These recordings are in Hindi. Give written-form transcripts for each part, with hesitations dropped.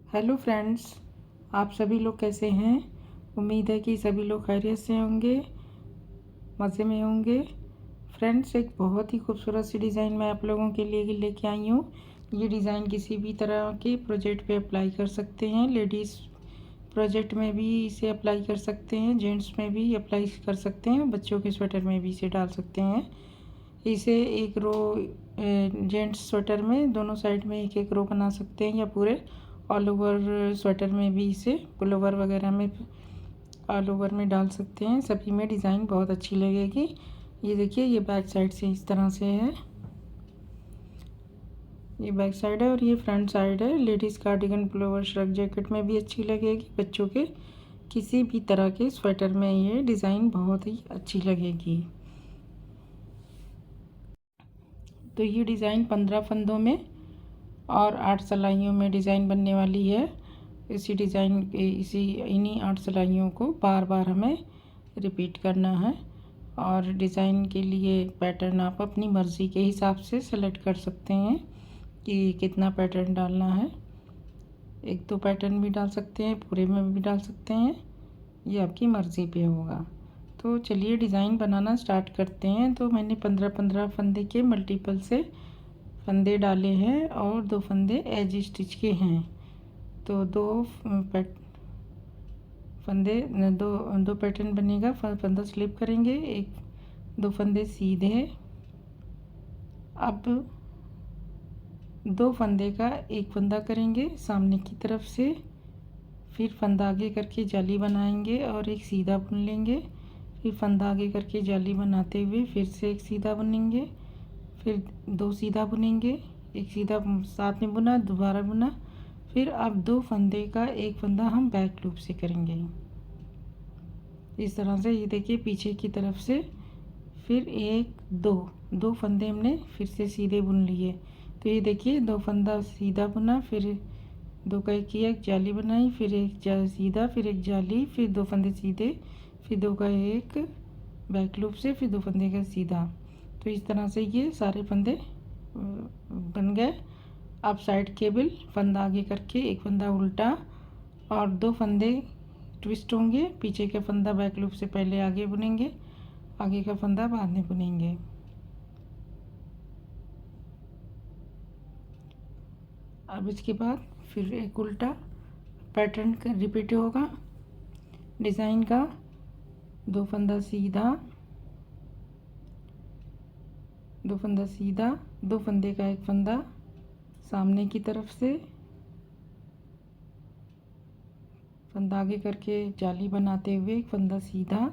हेलो फ्रेंड्स, आप सभी लोग कैसे हैं। उम्मीद है कि सभी लोग खैरियत से होंगे, मज़े में होंगे। फ्रेंड्स, एक बहुत ही खूबसूरत सी डिज़ाइन मैं आप लोगों के लिए लेके आई हूँ। ये डिज़ाइन किसी भी तरह के प्रोजेक्ट पे अप्लाई कर सकते हैं। लेडीज़ प्रोजेक्ट में भी इसे अप्लाई कर सकते हैं, जेंट्स में भी अप्लाई कर सकते हैं, बच्चों के स्वेटर में भी इसे डाल सकते हैं। इसे एक रो जेंट्स स्वेटर में दोनों साइड में एक एक रो बना सकते हैं, या पूरे ऑल ओवर स्वेटर में भी इसे पुलोवर वगैरह में ऑल ओवर में डाल सकते हैं। सभी में डिज़ाइन बहुत अच्छी लगेगी। ये देखिए, ये बैक साइड से इस तरह से है, ये बैक साइड है और ये फ्रंट साइड है। Ladies cardigan, pullover, shrug jacket में भी अच्छी लगेगी। बच्चों के किसी भी तरह के स्वेटर में ये डिज़ाइन बहुत ही अच्छी लगेगी। तो ये डिज़ाइन 15 फंदों में और 8 सिलाइयों में डिज़ाइन बनने वाली है। इन्हीं 8 सिलाइयों को बार बार हमें रिपीट करना है। और डिज़ाइन के लिए पैटर्न आप अपनी मर्ज़ी के हिसाब से सेलेक्ट कर सकते हैं कि कितना पैटर्न डालना है। एक दो पैटर्न भी डाल सकते हैं, पूरे में भी डाल सकते हैं, ये आपकी मर्ज़ी पे होगा। तो चलिए डिज़ाइन बनाना स्टार्ट करते हैं। तो मैंने 15-15 फंदे के मल्टीपल से फंदे डाले हैं और 2 फंदे एज स्टिच के हैं। तो दो पैटर्न बनेगा। फंदा स्लिप करेंगे, एक 2 फंदे सीधे। अब 2 फंदे का एक फंदा करेंगे सामने की तरफ से, फिर फंदा आगे करके जाली बनाएंगे और एक सीधा बुन लेंगे। फिर फंदा आगे करके जाली बनाते हुए फिर से एक सीधा बुनेंगे, फिर 2 सीधा बुनेंगे, एक सीधा साथ में बुना, दोबारा बुना। फिर अब 2 फंदे का एक फंदा हम बैक लूप से करेंगे इस तरह से। ये देखिए, पीछे की तरफ से फिर एक दो फंदे हमने फिर से सीधे बुन लिए। तो ये देखिए, 2 फंदा सीधा बुना, फिर 2 का एक किया, एक जाली बनाई, फिर एक सीधा, फिर एक जाली, फिर 2 फंदे सीधे, फिर 2 का एक बैक लूप से, फिर 2 फंदे का सीधा। तो इस तरह से ये सारे फंदे बन गए। अब साइड केबल, फंदा आगे करके एक फंदा उल्टा और 2 फंदे ट्विस्ट होंगे। पीछे का फंदा बैक लूप से पहले आगे बुनेंगे, आगे का फंदा बाद में बुनेंगे। अब इसके बाद फिर एक उल्टा पैटर्न रिपीट होगा डिज़ाइन का। 2 फंदा सीधा, 2 फंदा सीधा, 2 फंदे का एक फंदा सामने की तरफ से, फंदा आगे करके जाली बनाते हुए एक फंदा सीधा,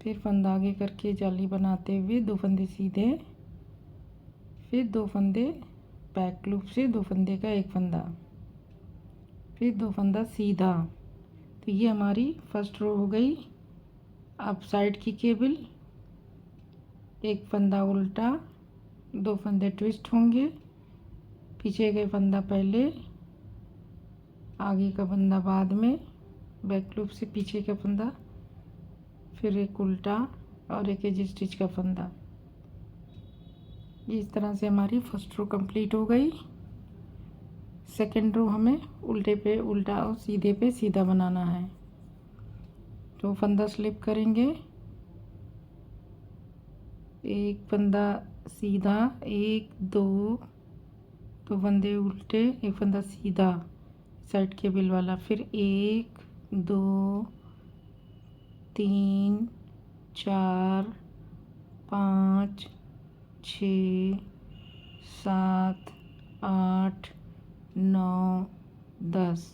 फिर फंदा आगे करके जाली बनाते हुए 2 फंदे सीधे, फिर 2 फंदे बैक लूप से, 2 फंदे का एक फंदा, फिर 2 फंदा सीधा। तो ये हमारी फर्स्ट रो हो गई। अब साइड की केबल, एक फंदा उल्टा, 2 फंदे ट्विस्ट होंगे, पीछे का फंदा पहले, आगे का फंदा बाद में, बैक लूप से पीछे का फंदा, फिर एक उल्टा और एक एज स्टिच का फंदा। इस तरह से हमारी फर्स्ट रो कंप्लीट हो गई। सेकंड रो हमें उल्टे पे उल्टा और सीधे पे सीधा बनाना है। तो फंदा स्लिप करेंगे, एक फंदा सीधा, एक दो फंदे उल्टे, एक फंदा सीधा साइड केबल वाला, फिर 1 2 3 4 5 6 7 8 9 10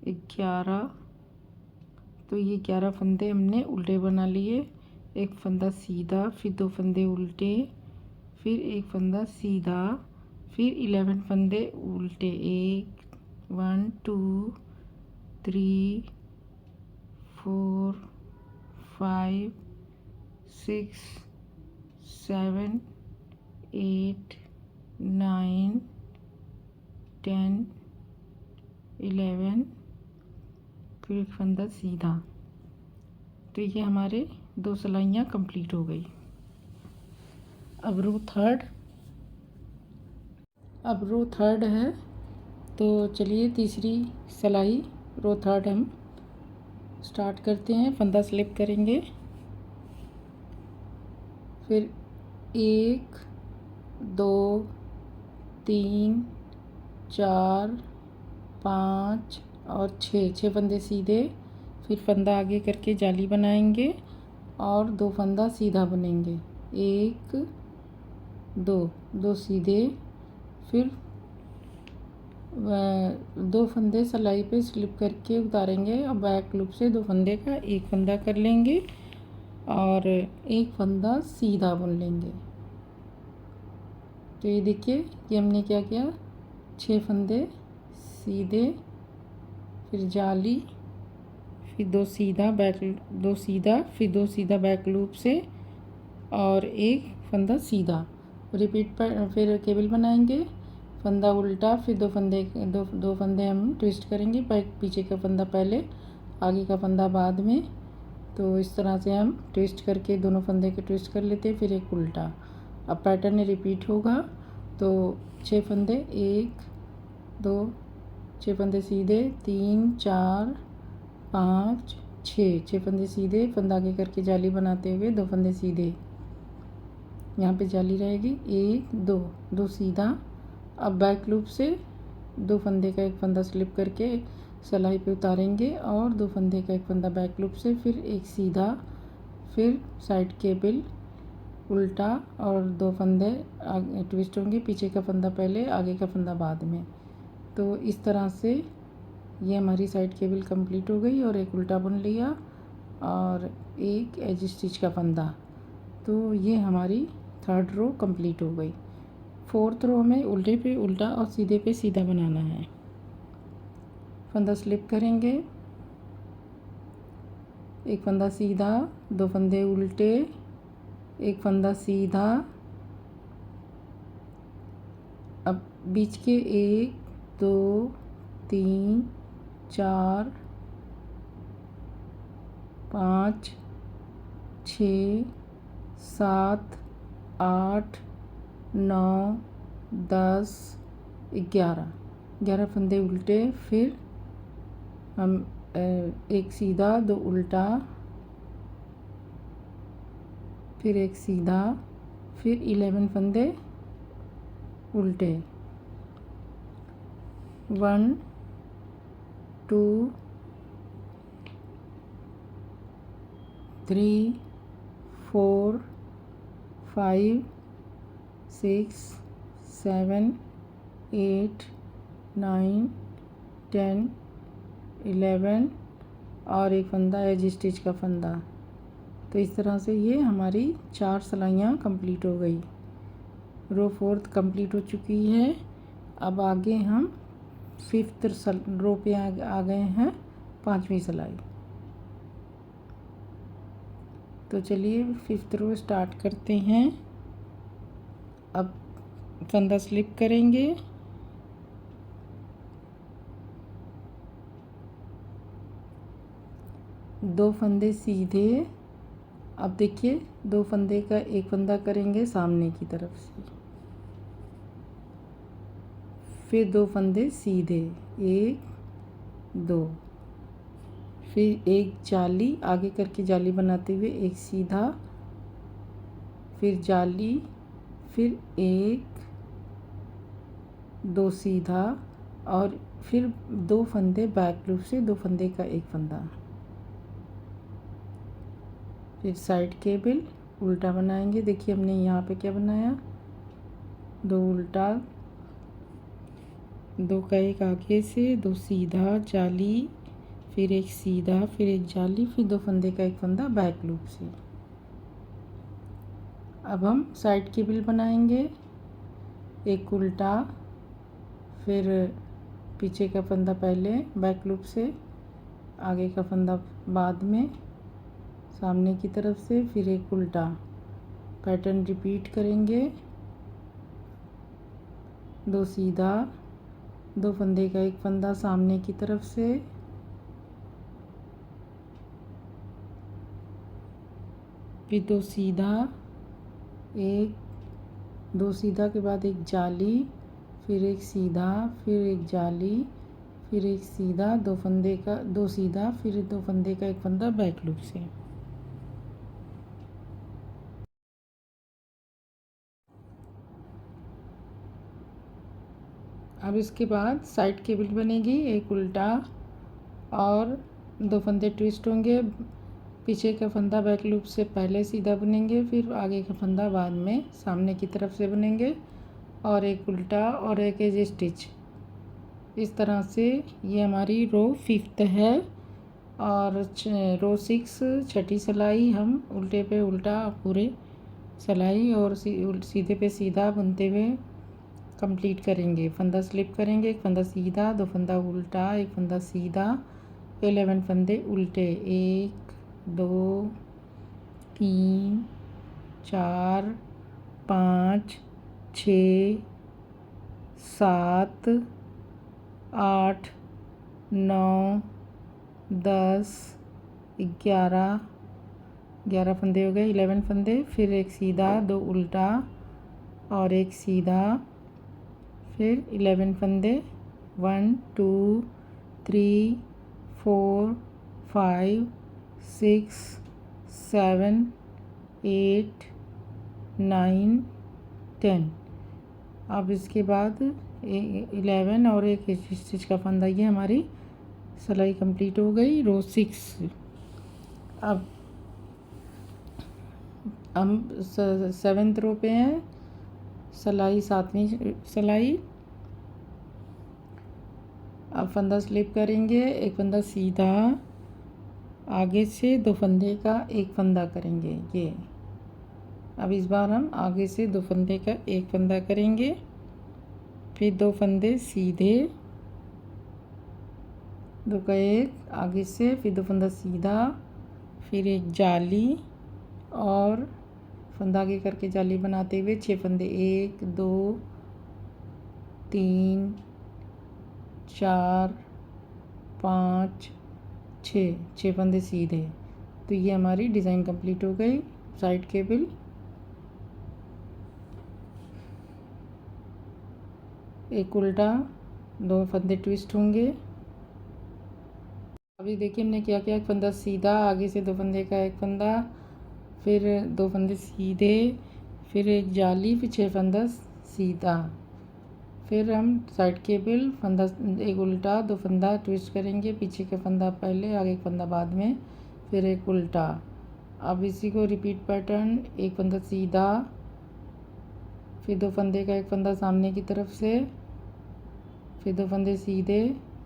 11। तो ये 11 फंदे हमने उल्टे बना लिए। एक फंदा सीधा, फिर 2 फंदे उल्टे, फिर एक फंदा सीधा, फिर 11 फंदे उल्टे। 1 2 3 4 5 6 7 8 9 10 11, फिर एक फंदा सीधा। तो ये हमारे 2 सिलाइयाँ कंप्लीट हो गई। अब रो थर्ड, अब रो थर्ड है, तो चलिए तीसरी सिलाई रो थर्ड हम स्टार्ट करते हैं। फंदा स्लिप करेंगे, फिर 1 2 3 4 5 और 6 फंदे सीधे, फिर फंदा आगे करके जाली बनाएंगे और 2 फंदा सीधा बुनेंगे। 1 2 सीधे, फिर 2 फंदे सिलाई पे स्लिप करके उतारेंगे और बैक लूप से 2 फंदे का 1 फंदा कर लेंगे और 1 फंदा सीधा बुन लेंगे। तो ये देखिए कि हमने क्या किया, 6 फंदे सीधे, फिर जाली, फिर 2 सीधा बैक, 2 सीधा, फिर 2 सीधा बैक लूप से और 1 फंदा सीधा। रिपीट पर फिर केबल बनाएंगे, फंदा उल्टा, फिर 2 फंदे हम ट्विस्ट करेंगे, पीछे का फंदा पहले, आगे का फंदा बाद में। तो इस तरह से हम ट्विस्ट करके दोनों फंदे के ट्विस्ट कर लेते हैं, फिर एक उल्टा। अब पैटर्न रिपीट होगा। तो 6 फंदे, 1 2 6 फंदे सीधे, 3 4 5 6 फंदे सीधे, फंदा आगे करके जाली बनाते हुए 2 फंदे सीधे, यहाँ पे जाली रहेगी। 1 2 सीधा। अब बैक लूप से 2 फंदे का 1 फंदा स्लिप करके सिलाई पे उतारेंगे और 2 फंदे का 1 फंदा बैक लूप से, फिर 1 सीधा, फिर साइड केबल उल्टा और 2 फंदे आगे ट्विस्ट होंगे, पीछे का फंदा पहले, आगे का फंदा बाद में। तो इस तरह से ये हमारी साइड केबल कंप्लीट हो गई और एक उल्टा बुन लिया और एक एज स्टिच का फंदा। तो ये हमारी थर्ड रो कंप्लीट हो गई। फोर्थ रो में उल्टे पे उल्टा और सीधे पे सीधा बनाना है। फंदा स्लिप करेंगे, 1 फंदा सीधा, 2 फंदे उल्टे, 1 फंदा सीधा। अब बीच के 1 2 3 4 5 6 7 8 9 10 11 फंदे उल्टे, फिर हम 1 सीधा, 2 उल्टा, फिर 1 सीधा, फिर 11 फंदे उल्टे। 1 2 3 4 5 6 7 8 9 10 11 और एक फंदा एज स्टिच का फंदा। तो इस तरह से ये हमारी 4 सिलाइयाँ कंप्लीट हो गई। रो फोर्थ कंप्लीट हो चुकी है। अब आगे हम फिफ्थ रो पे आ गए हैं, 5वीं सिलाई। तो चलिए फिफ्थ रो स्टार्ट करते हैं। अब फंदा स्लिप करेंगे, दो फंदे सीधे। अब देखिए 2 फंदे का 1 फंदा करेंगे सामने की तरफ से, फिर 2 फंदे सीधे, 1 2, फिर एक जाली आगे करके जाली बनाते हुए 1 सीधा, फिर जाली, फिर 1 2 सीधा और फिर 2 फंदे बैक लूप से, 2 फंदे का 1 फंदा, फिर साइड केबल उल्टा बनाएंगे। देखिए हमने यहाँ पे क्या बनाया, 2 उल्टा, 2 का 1 आगे से, 2 सीधा, जाली, फिर 1 सीधा, फिर 1 जाली, फिर 2 फंदे का 1 फंदा बैक लूप से। अब हम साइड केबल बनाएंगे, 1 उल्टा, फिर पीछे का फंदा पहले बैक लूप से, आगे का फंदा बाद में सामने की तरफ से, फिर 1 उल्टा। पैटर्न रिपीट करेंगे, 2 सीधा, 2 फंदे का 1 फंदा सामने की तरफ से, फिर 2 सीधा, 1 2 सीधा के बाद 1 जाली, फिर एक सीधा, फिर एक जाली, फिर एक सीधा, दो फंदे का, दो सीधा, फिर दो फंदे का एक फंदा बैक लूप से। अब इसके बाद साइड केबल बनेगी, एक उल्टा और दो फंदे ट्विस्ट होंगे। पीछे का फंदा बैक लूप से पहले सीधा बुनेंगे, फिर आगे का फंदा बाद में सामने की तरफ से बुनेंगे और एक उल्टा और एक एज स्टिच। इस तरह से ये हमारी रो 5th है। और रो 6 छठी सिलाई हम उल्टे पे उल्टा पूरे सिलाई और सीधे पे सीधा बुनते हुए कंप्लीट करेंगे। फंदा स्लिप करेंगे, एक फंदा सीधा, दो फंदा उल्टा, एक फंदा सीधा, 11 फंदे उल्टे, 1 2 3 4 5 6 7 8 9 10 11 फंदे हो गए, 11 फंदे। फिर एक सीधा, दो उल्टा और एक सीधा, फिर 11 फंदे, 1 2 3 4 5 6 7 8 9 10। अब इसके बाद 11 और एक स्टिच का फंदा, ये हमारी सिलाई कंप्लीट हो गई रो 6। अब हम 7th रो पे हैं, सिलाई 7वीं सिलाई। अब फंदा स्लिप करेंगे, एक फंदा सीधा, आगे से दो फंदे का एक फंदा करेंगे ये। अब इस बार हम आगे से दो फंदे का एक फंदा करेंगे, फिर दो फंदे सीधे, दो का एक आगे से, फिर दो फंदा सीधा, फिर एक जाली और फंदा आगे करके जाली बनाते हुए 6 फंदे, 1 2 3 4 5 6 फंदे सीधे। तो ये हमारी डिज़ाइन कंप्लीट हो गई। साइड केबल, एक उल्टा, दो फंदे ट्विस्ट होंगे। अभी देखिए हमने क्या किया, एक फंदा सीधा, आगे से दो फंदे का एक फंदा, फिर दो फंदे सीधे, फिर एक जाली, फिर 6 फंदा सीधा। फिर हम साइड केबल, फंदा एक उल्टा, दो फंदा ट्विस्ट करेंगे, पीछे का फंदा पहले, आगे का फंदा बाद में, फिर एक उल्टा। अब इसी को रिपीट पैटर्न, एक फंदा सीधा, फिर दो फंदे का एक फंदा सामने की तरफ से, फिर दो फंदे सीधे,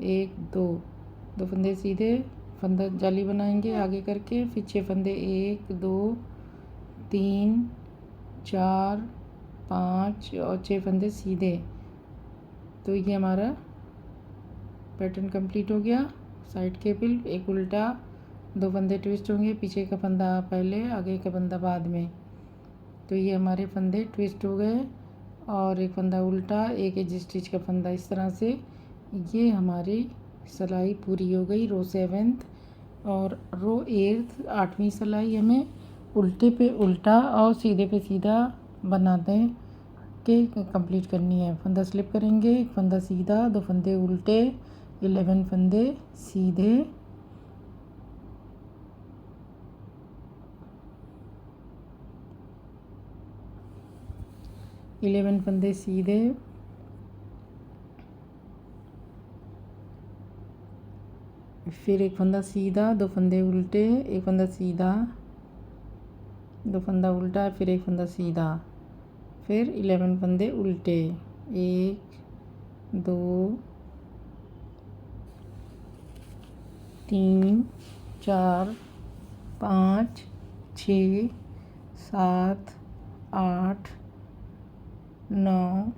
1 दो फंदे सीधे, फंदा जाली बनाएंगे आगे करके, फिर 6 फंदे, 1 2 3 4 5 और 6 फंदे सीधे। तो ये हमारा पैटर्न कंप्लीट हो गया। साइड केबल, एक उल्टा, दो फंदे ट्विस्ट होंगे, पीछे का फंदा पहले, आगे का फंदा बाद में। तो ये हमारे फंदे ट्विस्ट हो गए और एक फंदा उल्टा, एक एज स्टिच का फंदा। इस तरह से ये हमारी सिलाई पूरी हो गई रो 7th। और रो 8वीं सिलाई हमें उल्टे पे उल्टा और सीधे पे सीधा बनाते के कंप्लीट करनी है। फंदा स्लिप करेंगे, एक फंदा सीधा, दो फंदे उल्टे, 11 फंदे सीधे, फंदे सीधे, फिर एक फंदा सीधा, दो फंदे उल्टे, एक फंदा सीधा, दो फंदा उल्टा, फिर एक फंदा सीधा, फिर 11 फंदे उल्टे, 1 2 3 4 5 6 7 8 9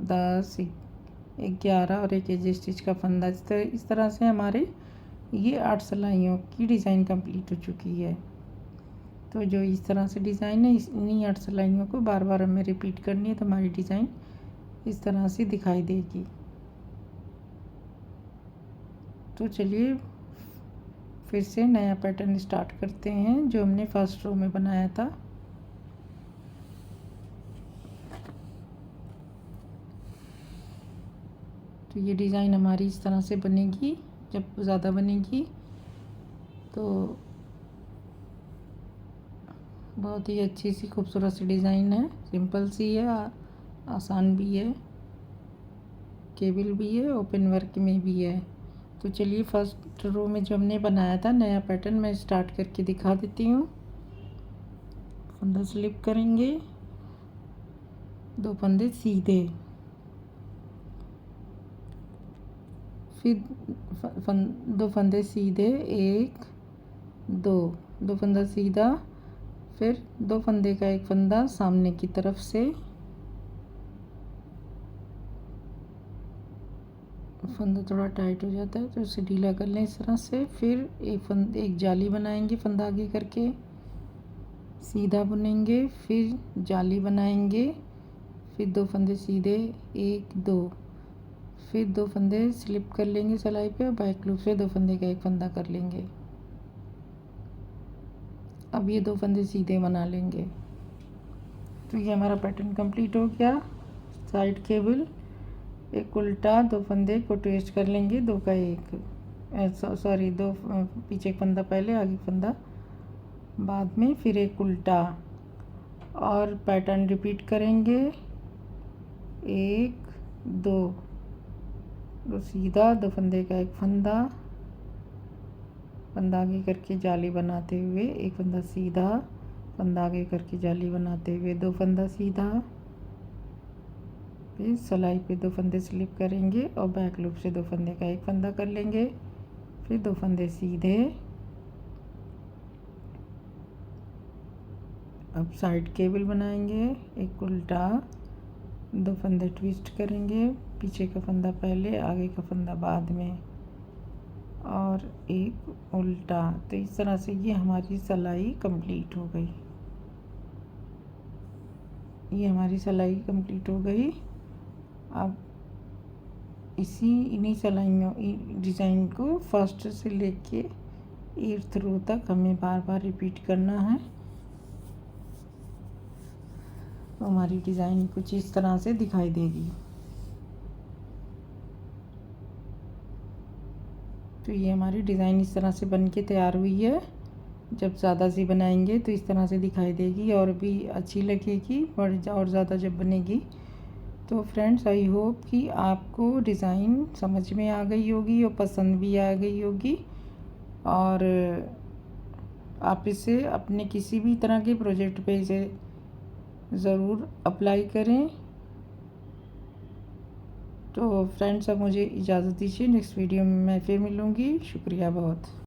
10 11 और एक एज स्टिच का फंदा। इस तरह से हमारे ये 8 सिलाइयों की डिज़ाइन कंप्लीट हो चुकी है। तो जो इस तरह से डिज़ाइन है, इन्हीं 8 सिलाइयों को बार बार हमें रिपीट करनी है, तो हमारी डिज़ाइन इस तरह से दिखाई देगी। तो चलिए फिर से नया पैटर्न स्टार्ट करते हैं जो हमने फर्स्ट रो में बनाया था। तो ये डिज़ाइन हमारी इस तरह से बनेगी। जब ज़्यादा बनेगी तो बहुत ही अच्छी सी खूबसूरत सी डिज़ाइन है। सिंपल सी है, आसान भी है, केबल भी है, ओपन वर्क में भी है। तो चलिए फर्स्ट रो में जो हमने बनाया था नया पैटर्न मैं स्टार्ट करके दिखा देती हूँ। फंदा स्लिप करेंगे, 2 फंदे सीधे, फिर 2 फंदे सीधे, 1 2 फंदा सीधा, फिर 2 फंदे का एक फंदा सामने की तरफ से, फंदा थोड़ा टाइट हो जाता है तो उसे ढीला कर लें इस तरह से। फिर एक जाली बनाएंगे, फंदा आगे करके सीधा बुनेंगे, फिर जाली बनाएंगे, फिर 2 फंदे सीधे, 1 2, फिर 2 फंदे स्लिप कर लेंगे सिलाई पे और बैक लूप से 2 फंदे का एक फंदा कर लेंगे। अब ये 2 फंदे सीधे बना लेंगे। तो ये हमारा पैटर्न कंप्लीट हो गया। साइड केबल, एक उल्टा, 2 फंदे को ट्विस्ट कर लेंगे, 2 का 1, सॉरी 2 पीछे एक फंदा पहले, आगे फंदा बाद में, फिर एक उल्टा और पैटर्न रिपीट करेंगे। 1 2 सीधा, 2 फंदे का एक फंदा, फंदा आगे करके जाली बनाते हुए, एक फंदा सीधा, फंदा आगे करके जाली बनाते हुए 2 फंदा सीधा, फिर सिलाई पे 2 फंदे स्लिप करेंगे और बैक लूप से 2 फंदे का एक फंदा कर लेंगे, फिर 2 फंदे सीधे। अब साइड केबल बनाएंगे, एक उल्टा, 2 फंदे ट्विस्ट करेंगे, पीछे का फंदा पहले, आगे का फंदा बाद में और एक उल्टा। तो इस तरह से ये हमारी सिलाई कंप्लीट हो गई। ये हमारी सिलाई कंप्लीट हो गई। अब इन्हीं सिलाइयों डिज़ाइन को फर्स्ट से लेके 8th रो तक हमें बार बार रिपीट करना है। तो हमारी डिज़ाइन कुछ इस तरह से दिखाई देगी। तो ये हमारी डिज़ाइन इस तरह से बन के तैयार हुई है। जब ज़्यादा सी बनाएंगे तो इस तरह से दिखाई देगी और भी अच्छी लगेगी और ज़्यादा जब बनेगी। तो फ्रेंड्स, आई होप कि आपको डिज़ाइन समझ में आ गई होगी और पसंद भी आ गई होगी और आप इसे अपने किसी भी तरह के प्रोजेक्ट पे इसे ज़रूर अप्लाई करें। तो फ्रेंड्स, अब मुझे इजाज़त दीजिए, नेक्स्ट वीडियो में मैं फिर मिलूँगी। शुक्रिया बहुत।